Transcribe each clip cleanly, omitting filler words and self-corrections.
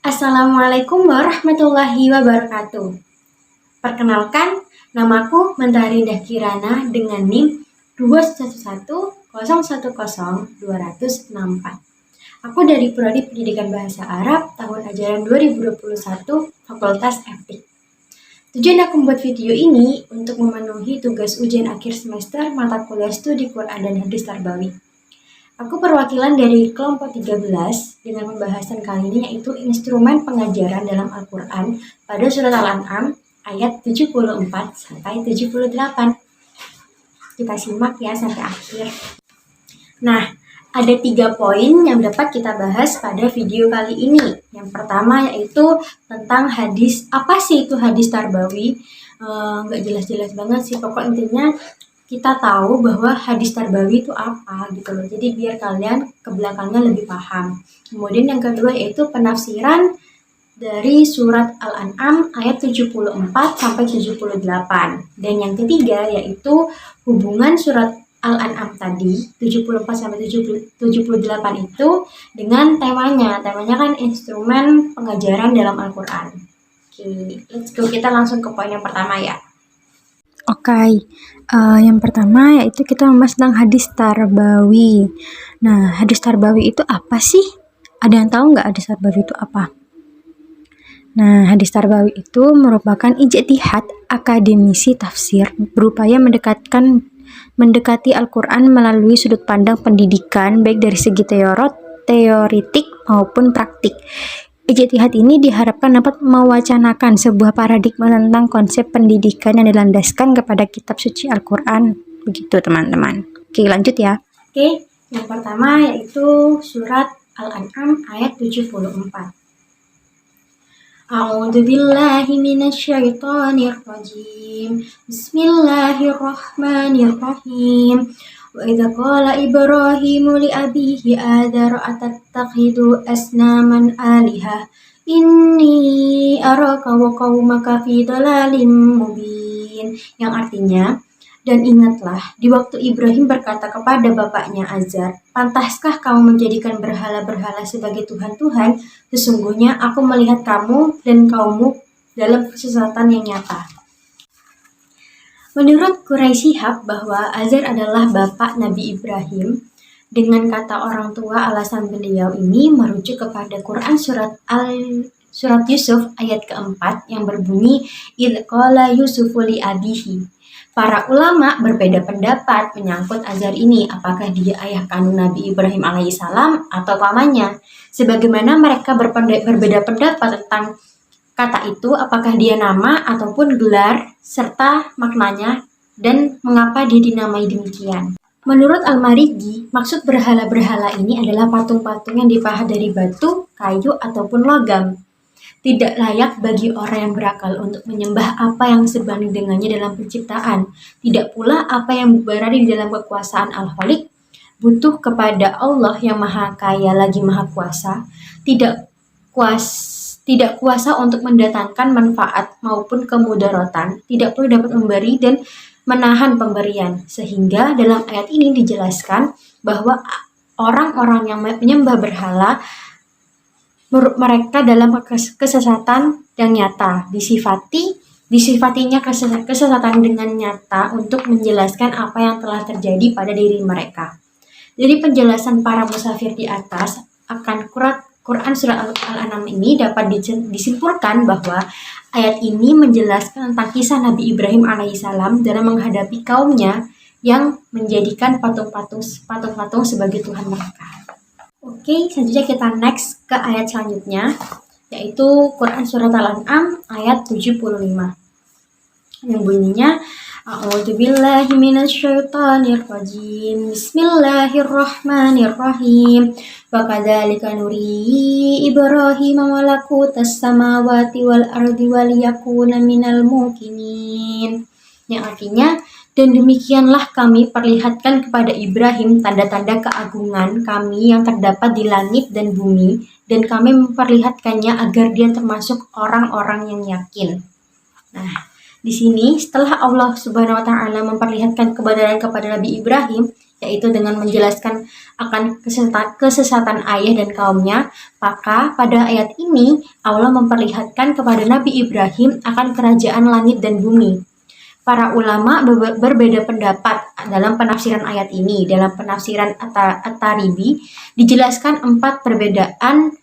Assalamualaikum warahmatullahi wabarakatuh. Perkenalkan, namaku Mentari Indah Kirana dengan NIM 211010264. Aku dari Prodi Pendidikan Bahasa Arab tahun ajaran 2021 Fakultas Eptik. Tujuan aku membuat video ini untuk memenuhi tugas ujian akhir semester mata kuliah studi Quran dan Hadis Tarbawi. Aku perwakilan dari kelompok 13 dengan pembahasan kali ini yaitu instrumen pengajaran dalam Al-Quran pada surat Al-An'am ayat 74 sampai 78. Kita simak ya sampai akhir. Nah, ada 3 poin yang dapat kita bahas pada video kali ini. Yang pertama yaitu tentang hadis. Apa sih itu hadis tarbawi? Nggak jelas-jelas banget sih, pokok intinya kita tahu bahwa hadis tarbawi itu apa gitu loh. Jadi biar kalian ke belakangnya lebih paham. Kemudian yang kedua yaitu penafsiran dari surat Al-An'am ayat 74 sampai 78. Dan yang ketiga yaitu hubungan surat Al-An'am tadi 74 sampai 78 itu dengan temanya. Temanya kan instrumen pengajaran dalam Al-Quran. Oke, let's go, kita langsung ke poin yang pertama ya. Oke, yang pertama yaitu kita membahas tentang hadis tarbawi. Nah, hadis tarbawi itu apa sih? Ada yang tahu nggak hadis tarbawi itu apa? Nah, hadis tarbawi itu merupakan ijtihad akademisi tafsir berupaya mendekati Al-Quran melalui sudut pandang pendidikan baik dari segi teoritik maupun praktik. Ijtihad ini diharapkan dapat mewacanakan sebuah paradigma tentang konsep pendidikan yang dilandaskan kepada kitab suci Al-Quran. Begitu teman-teman. Oke, lanjut ya. Oke, yang pertama yaitu surat Al-An'am ayat 74. A'udzu billahi minasyaitonir rajim. Bismillahirrahmanirrahim. Wa idza qala Ibrahimu li abihi Adzar atattakhidu asnaman alihah inni araka wa qaumaka fi dhalalin mubin. Yang artinya, dan ingatlah di waktu Ibrahim berkata kepada bapaknya Azar, pantaskah kamu menjadikan berhala-berhala sebagai Tuhan-Tuhan? Sesungguhnya aku melihat kamu dan kaummu dalam kesesatan yang nyata. Menurut Quraisy Shihab bahwa Azar adalah bapak Nabi Ibrahim. Dengan kata orang tua, alasan beliau ini merujuk kepada Quran surat Yusuf ayat keempat yang berbunyi idz qala Yusufu li abihi. Para ulama berbeda pendapat menyangkut Azar ini, apakah dia ayah kandung Nabi Ibrahim alaihissalam atau pamannya. Sebagaimana mereka berbeda pendapat tentang kata itu, apakah dia nama ataupun gelar, serta maknanya, dan mengapa dia dinamai demikian. Menurut Al-Marigi, maksud berhala-berhala ini adalah patung-patung yang dipahat dari batu, kayu, ataupun logam. Tidak layak bagi orang yang berakal untuk menyembah apa yang sebanding dengannya dalam penciptaan. Tidak pula apa yang berada di dalam kekuasaan Al-Khaliq, butuh kepada Allah yang maha kaya lagi maha kuasa, tidak kuasa untuk mendatangkan manfaat maupun kemudaratan, tidak perlu dapat memberi dan menahan pemberian. Sehingga dalam ayat ini dijelaskan bahwa orang-orang yang menyembah berhala, mereka dalam kesesatan yang nyata, disifatinya kesesatan dengan nyata untuk menjelaskan apa yang telah terjadi pada diri mereka. Dari penjelasan para musafir di atas akan Quran surat Al-An'am ini dapat disimpulkan bahwa ayat ini menjelaskan tentang kisah Nabi Ibrahim alaihissalam dalam menghadapi kaumnya yang menjadikan patung-patung sebagai Tuhan mereka. Oke, selanjutnya kita next ke ayat selanjutnya, yaitu Quran surat Al-An'am ayat 75. Yang bunyinya A'udzu billahi minasyaitonir rajim. Bismillahirrahmanirrahim. Wa kadzalika nuri Ibrahim malakutas samawati wal ardi wal yakuna minal muqinin. Yang artinya, dan demikianlah kami perlihatkan kepada Ibrahim tanda-tanda keagungan kami yang terdapat di langit dan bumi, dan kami memperlihatkannya agar dia termasuk orang-orang yang yakin. Nah, Di sini setelah Allah Subhanahu wa taala memperlihatkan kebenaran kepada Nabi Ibrahim, yaitu dengan menjelaskan akan kesesatan ayah dan kaumnya, maka pada ayat ini Allah memperlihatkan kepada Nabi Ibrahim akan kerajaan langit dan bumi. Para ulama berbeda pendapat dalam penafsiran ayat ini. Dalam penafsiran At-Taribi dijelaskan 4 perbedaan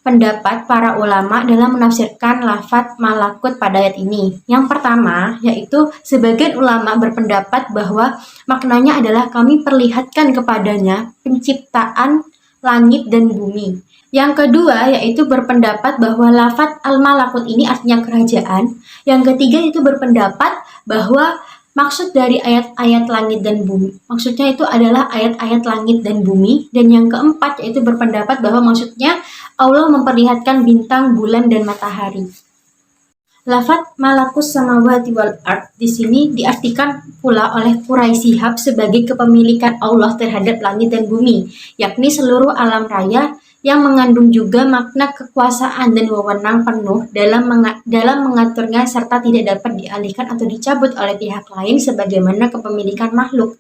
pendapat para ulama dalam menafsirkan lafadz malakut pada ayat ini. Yang pertama, yaitu sebagian ulama berpendapat bahwa maknanya adalah kami perlihatkan kepadanya penciptaan langit dan bumi. Yang kedua, yaitu berpendapat bahwa lafadz al-malakut ini artinya kerajaan. Yang ketiga itu berpendapat bahwa maksud dari ayat-ayat langit dan bumi, maksudnya itu adalah ayat-ayat langit dan bumi. Dan yang keempat yaitu berpendapat bahwa maksudnya Allah memperlihatkan bintang, bulan, dan matahari. Lafadz malakus samawati wal ard di sini diartikan pula oleh Quraisy Shihab sebagai kepemilikan Allah terhadap langit dan bumi, yakni seluruh alam raya, yang mengandung juga makna kekuasaan dan wewenang penuh dalam mengaturnya serta tidak dapat dialihkan atau dicabut oleh pihak lain sebagaimana kepemilikan makhluk.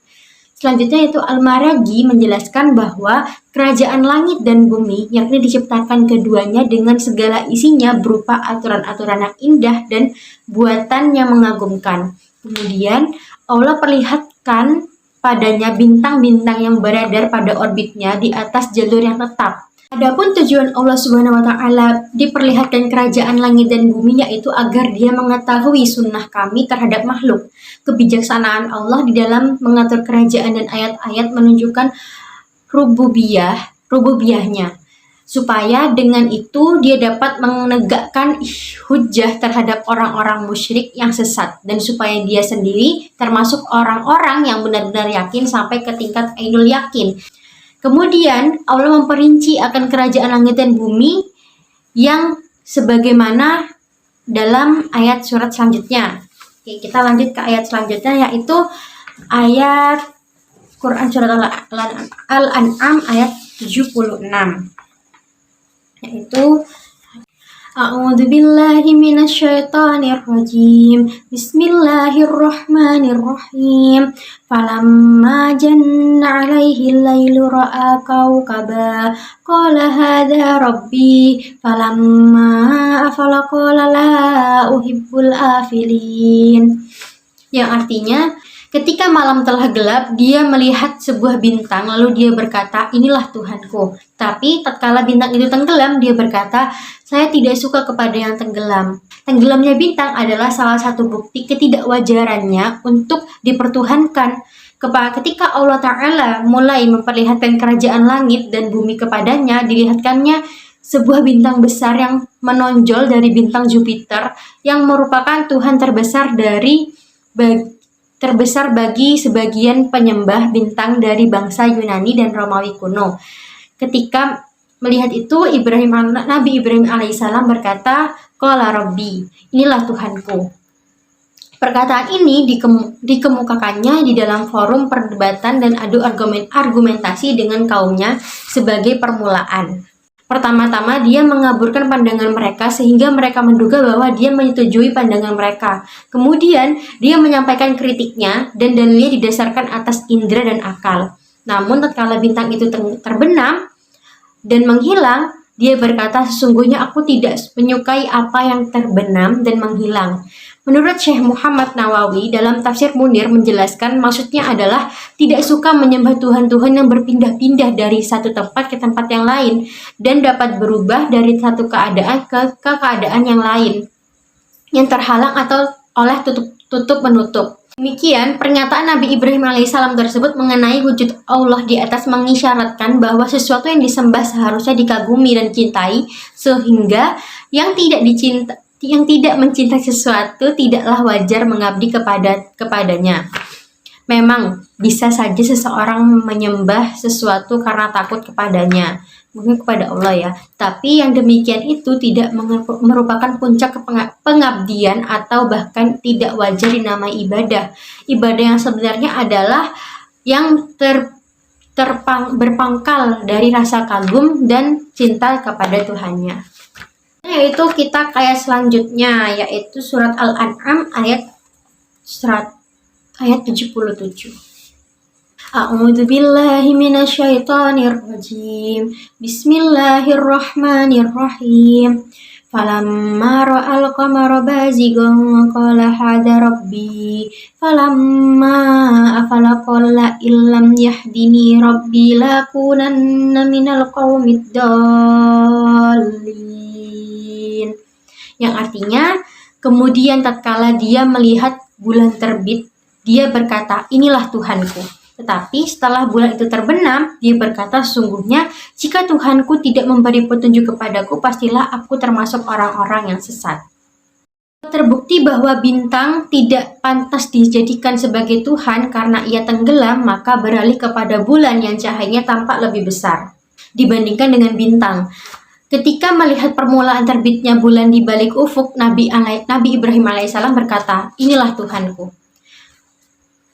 Selanjutnya itu Al-Maraghi menjelaskan bahwa kerajaan langit dan bumi yakni diciptakan keduanya dengan segala isinya berupa aturan-aturan yang indah dan buatan yang mengagumkan. Kemudian Allah perlihatkan padanya bintang-bintang yang beredar pada orbitnya di atas jalur yang tetap. Adapun tujuan Allah Subhanahu wa taala diperlihatkan kerajaan langit dan bumi yaitu agar Dia mengetahui sunnah kami terhadap makhluk. Kebijaksanaan Allah di dalam mengatur kerajaan dan ayat-ayat menunjukkan rububiyahnya. Supaya dengan itu Dia dapat menegakkan hujjah terhadap orang-orang musyrik yang sesat, dan supaya Dia sendiri termasuk orang-orang yang benar-benar yakin sampai ke tingkat ainul yakin. Kemudian Allah memperinci akan kerajaan langit dan bumi yang sebagaimana dalam ayat surat selanjutnya. Oke, kita lanjut ke ayat selanjutnya yaitu ayat Quran surat Al-An'am ayat 76. Yaitu A'udzu billahi minasyaitonir rajim. Bismillahirrahmanirrahim. Falamma janna 'alaihi al-lailu ra'a kawkaba qala hadza rabbi falamma afala qala la uhibbul afilin. Yang artinya ketika malam telah gelap, dia melihat sebuah bintang, lalu dia berkata, inilah Tuhanku. Tapi tatkala bintang itu tenggelam, dia berkata, saya tidak suka kepada yang tenggelam. Tenggelamnya bintang adalah salah satu bukti ketidakwajarannya untuk dipertuhankan. Ketika Allah Ta'ala mulai memperlihatkan kerajaan langit dan bumi kepadanya, dilihatkannya sebuah bintang besar yang menonjol dari bintang Jupiter, yang merupakan Tuhan terbesar bagi sebagian penyembah bintang dari bangsa Yunani dan Romawi kuno. Ketika melihat itu, Nabi Ibrahim alaihissalam berkata, Qala Rabbi, inilah Tuhanku. Perkataan ini dikemukakannya di dalam forum perdebatan dan adu argumentasi dengan kaumnya sebagai permulaan. Pertama-tama dia mengaburkan pandangan mereka sehingga mereka menduga bahwa dia menyetujui pandangan mereka. Kemudian dia menyampaikan kritiknya dan dalilnya didasarkan atas indera dan akal. Namun tatkala bintang itu terbenam dan menghilang, dia berkata, sesungguhnya aku tidak menyukai apa yang terbenam dan menghilang. Menurut Syekh Muhammad Nawawi dalam tafsir Munir menjelaskan maksudnya adalah tidak suka menyembah Tuhan-Tuhan yang berpindah-pindah dari satu tempat ke tempat yang lain dan dapat berubah dari satu keadaan ke keadaan yang lain yang terhalang atau oleh tutup menutup. Demikian pernyataan Nabi Ibrahim alaihissalam tersebut mengenai wujud Allah di atas mengisyaratkan bahwa sesuatu yang disembah seharusnya dikagumi dan cintai, sehingga yang tidak mencintai sesuatu tidaklah wajar mengabdi kepadanya. Memang bisa saja seseorang menyembah sesuatu karena takut kepadanya, mungkin kepada Allah ya. Tapi yang demikian itu tidak merupakan puncak pengabdian atau bahkan tidak wajar dinamai ibadah. Ibadah yang sebenarnya adalah yang berpangkal dari rasa kagum dan cinta kepada Tuhannya. Yaitu kita ke ayat selanjutnya, yaitu surat Al-An'am ayat 77. A'udzu billahi minasyaitonir rajim. Bismillahirrahmanirrahim. Falamma ra'al qamara bazighan qala hada rabbi falamma afala qala illam yahdini rabbi lakunanna minal qaumid dallin. Yang artinya, kemudian tatkala dia melihat bulan terbit, dia berkata, inilah Tuhanku. Tetapi setelah bulan itu terbenam, dia berkata, sungguhnya jika Tuhanku tidak memberi petunjuk kepadaku, pastilah aku termasuk orang-orang yang sesat. Terbukti bahwa bintang tidak pantas dijadikan sebagai Tuhan karena ia tenggelam, maka beralih kepada bulan yang cahayanya tampak lebih besar dibandingkan dengan bintang. Ketika melihat permulaan terbitnya bulan di balik ufuk, Nabi Ibrahim alaihissalam berkata, inilah Tuhanku.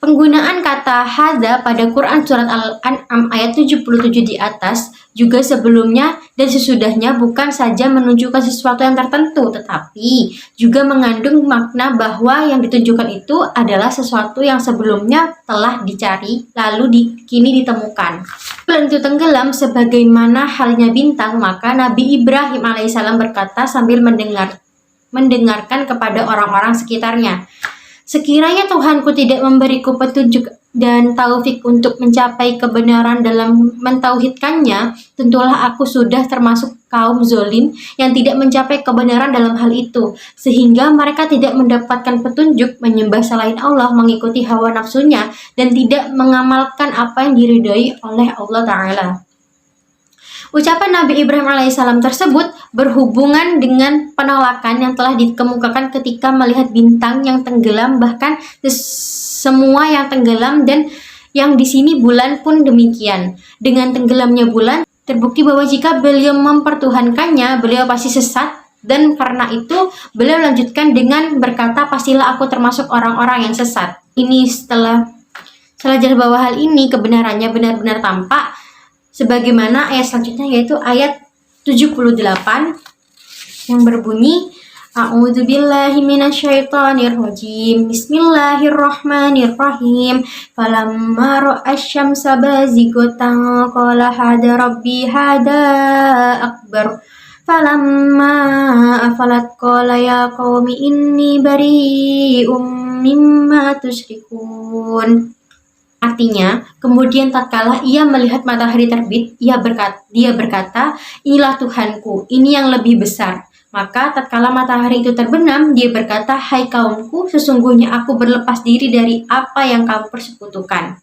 Penggunaan kata hada pada Quran surat Al-An'am ayat 77 di atas juga sebelumnya dan sesudahnya bukan saja menunjukkan sesuatu yang tertentu, tetapi juga mengandung makna bahwa yang ditunjukkan itu adalah sesuatu yang sebelumnya telah dicari lalu kini ditemukan. Bulan itu tenggelam sebagaimana halnya bintang, maka Nabi Ibrahim alaihissalam berkata sambil mendengarkan kepada orang-orang sekitarnya, sekiranya Tuhanku tidak memberiku petunjuk dan taufik untuk mencapai kebenaran dalam mentauhidkannya, tentulah aku sudah termasuk kaum zolim yang tidak mencapai kebenaran dalam hal itu, sehingga mereka tidak mendapatkan petunjuk, menyembah selain Allah, mengikuti hawa nafsunya, dan tidak mengamalkan apa yang diridhoi oleh Allah Ta'ala. Ucapan Nabi Ibrahim alaihissalam tersebut berhubungan dengan penolakan yang telah dikemukakan ketika melihat bintang yang tenggelam, bahkan semua yang tenggelam, dan yang di sini bulan pun demikian. Dengan tenggelamnya bulan, terbukti bahwa jika beliau mempertuhankannya, beliau pasti sesat, dan karena itu beliau lanjutkan dengan berkata, pastilah aku termasuk orang-orang yang sesat. Ini setelah jelas bahwa hal ini kebenarannya benar-benar tampak, sebagaimana ayat selanjutnya, yaitu ayat 78 yang berbunyi, A'udzu billahi minasyaitonir rajim. Bismillahirrahmanirrahim. Falamma ra'a asy-syamsa bazighatan qala hada rabbi hada akbar. Falamma afalat qala ya qaumi inni bari'um mimma tusyrikun. Artinya, kemudian tatkala ia melihat matahari terbit, dia berkata, inilah Tuhanku, ini yang lebih besar. Maka tatkala matahari itu terbenam, dia berkata, hai kaumku, sesungguhnya aku berlepas diri dari apa yang kamu persekutukan.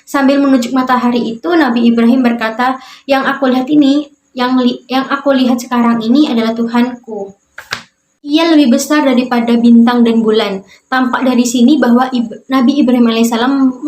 Sambil menunjuk matahari itu, Nabi Ibrahim berkata, yang aku lihat sekarang ini adalah Tuhanku. Ia lebih besar daripada bintang dan bulan. Tampak dari sini bahwa Nabi Ibrahim alaihissalam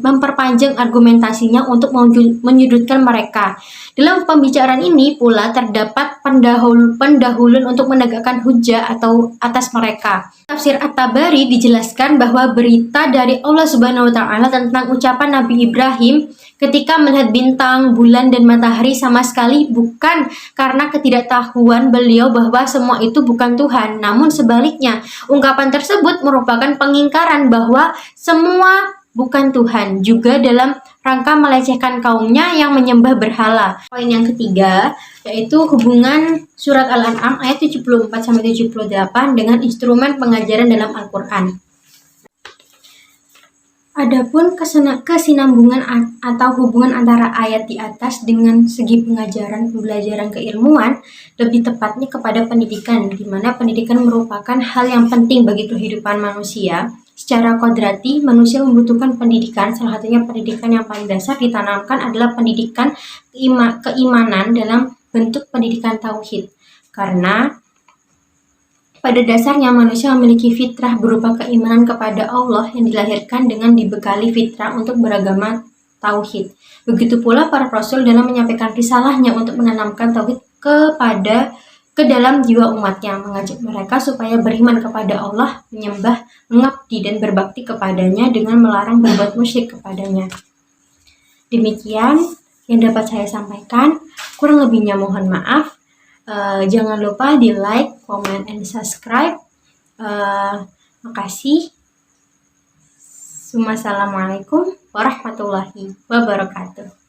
memperpanjang argumentasinya untuk menyudutkan mereka. Dalam pembicaraan ini pula terdapat pendahuluan untuk menegakkan hujjah atau atas mereka. Tafsir At-Tabari dijelaskan bahwa berita dari Allah Subhanahu wa Ta'ala tentang ucapan Nabi Ibrahim ketika melihat bintang, bulan, dan matahari sama sekali bukan karena ketidaktahuan beliau bahwa semua itu bukan Tuhan, namun sebaliknya, ungkapan tersebut merupakan pengingkaran bahwa semua bukan Tuhan, juga dalam rangka melecehkan kaumnya yang menyembah berhala. Poin yang ketiga, yaitu hubungan surat Al-An'am ayat 74-78 dengan instrumen pengajaran dalam Al-Quran. Adapun kesinambungan atau hubungan antara ayat di atas dengan segi pembelajaran keilmuan, lebih tepatnya kepada pendidikan, di mana pendidikan merupakan hal yang penting bagi kehidupan manusia. Secara kodrati, manusia membutuhkan pendidikan, salah satunya pendidikan yang paling dasar ditanamkan adalah pendidikan keimanan dalam bentuk pendidikan tauhid. Karena pada dasarnya manusia memiliki fitrah berupa keimanan kepada Allah yang dilahirkan dengan dibekali fitrah untuk beragama tauhid. Begitu pula para rasul dalam menyampaikan risalahnya untuk menanamkan tauhid ke dalam jiwa umatnya, mengajak mereka supaya beriman kepada Allah, menyembah, mengabdi, dan berbakti kepadanya dengan melarang berbuat musyrik kepadanya. Demikian yang dapat saya sampaikan, kurang lebihnya mohon maaf. Jangan lupa di like, comment, and subscribe. Makasih. Wassalamualaikum warahmatullahi wabarakatuh.